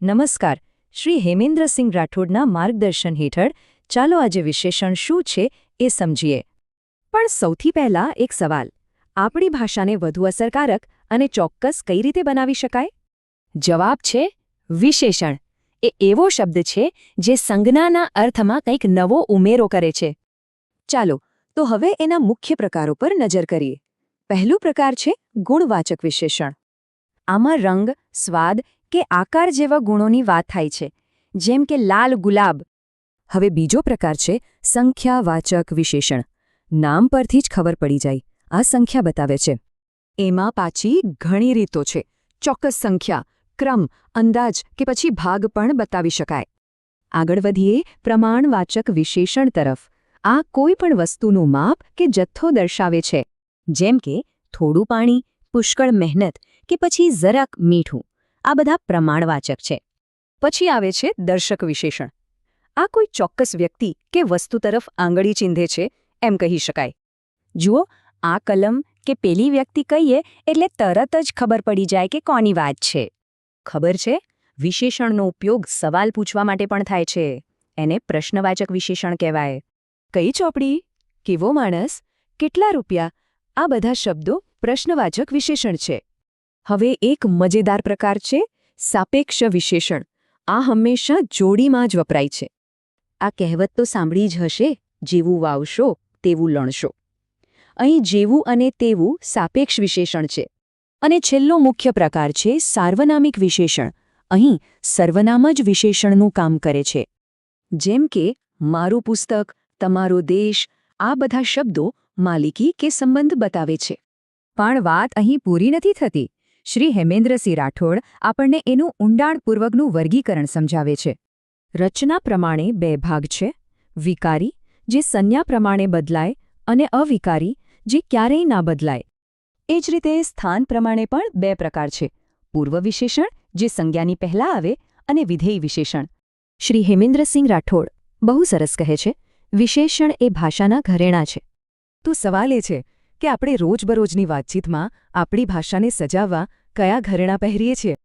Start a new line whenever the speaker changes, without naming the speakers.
નમસ્કાર. શ્રી હેમેન્દ્રસિંહ રાઠોડના માર્ગદર્શન હેઠળ ચાલો આજે વિશેષણ શું છે એ સમજીએ. પણ સૌથી પહેલા એક સવાલ: આપણી ભાષાને વધુ અસરકારક અને ચોક્કસ કઈ રીતે બનાવી શકાય? જવાબ છે વિશેષણ. એ એવો શબ્દ છે જે સંજ્ઞાના અર્થમાં કંઈક નવો ઉમેરો કરે છે. ચાલો તો હવે એના મુખ્ય પ્રકારો પર નજર કરીએ. પહેલું પ્રકાર છે ગુણવાચક વિશેષણ. આમાં રંગ, સ્વાદ કે આકાર જેવા ગુણોની વાત થાય છે, જેમ કે લાલ ગુલાબ. હવે બીજો પ્રકાર છે સંખ્યાવાચક વિશેષણ. નામ પરથી જ ખબર પડી જાય, આ સંખ્યા બતાવે છે. એમાં પાછી ઘણી રીતો છે. ચોક્કસ સંખ્યા, ક્રમ, અંદાજ કે પછી ભાગ પણ બતાવી શકાય. આગળ વધીએ પ્રમાણવાચક વિશેષણ તરફ. આ કોઈ પણ વસ્તુનું માપ કે જથ્થો દર્શાવે છે, જેમ કે થોડું પાણી, પુષ્કળ મહેનત કે પછી જરાક મીઠું. આ બધા પ્રમાણવાચક છે. પછી આવે છે દર્શક વિશેષણ. આ કોઈ ચોક્કસ વ્યક્તિ કે વસ્તુ તરફ આંગળી ચીંધે છે એમ કહી શકાય. જુઓ, આ કલમ કે પેલી વ્યક્તિ કહીએ એટલે તરત જ ખબર પડી જાય કે કોની વાત છે. ખબર છે, વિશેષણનો ઉપયોગ સવાલ પૂછવા માટે પણ થાય છે. એને પ્રશ્નવાચક વિશેષણ કહેવાય. કઈ ચોપડી, કેવો માણસ, કેટલા રૂપિયા, આ બધા શબ્દો પ્રશ્નવાચક વિશેષણ છે. હવે એક મજેદાર પ્રકાર છે સાપેક્ષ વિશેષણ. આ હંમેશા જોડીમાં જ વપરાય છે. આ કહેવત તો સાંભળી જ હશે, જેવું વાવશો તેવું લણશો. અહીં જેવું અને તેવું સાપેક્ષ વિશેષણ છે. અને છેલ્લો મુખ્ય પ્રકાર છે સાર્વનામિક વિશેષણ. અહીં સર્વનામ જ વિશેષણનું કામ કરે છે. જેમ કે મારું પુસ્તક, તમારો દેશ, આ બધા શબ્દો માલિકી કે સંબંધ બતાવે છે. પણ વાત અહીં પૂરી નથી થતી. શ્રી હેમેન્દ્રસિંહ રાઠોડ આપણને એનું ઊંડાણપૂર્વકનું વર્ગીકરણ સમજાવે છે. રચના પ્રમાણે બે ભાગ છે: વિકારી, જે સંજ્ઞા પ્રમાણે બદલાય, અને અવિકારી, જે ક્યારેય ના બદલાય. એ જ રીતે સ્થાન પ્રમાણે પણ બે પ્રકાર છે: પૂર્વ વિશેષણ, જે સંજ્ઞાની પહેલાં આવે, અને વિધેય વિશેષણ. શ્રી હેમેન્દ્રસિંહ રાઠોડ બહુ સરસ કહે છે, વિશેષણ એ ભાષાના ઘરેણાં છે. તો સવાલ એ છે કે આપણે રોજબરોજની વાતચીતમાં આપણી ભાષાને સજાવવા કયા ઘરેણાં પહેરીએ છીએ?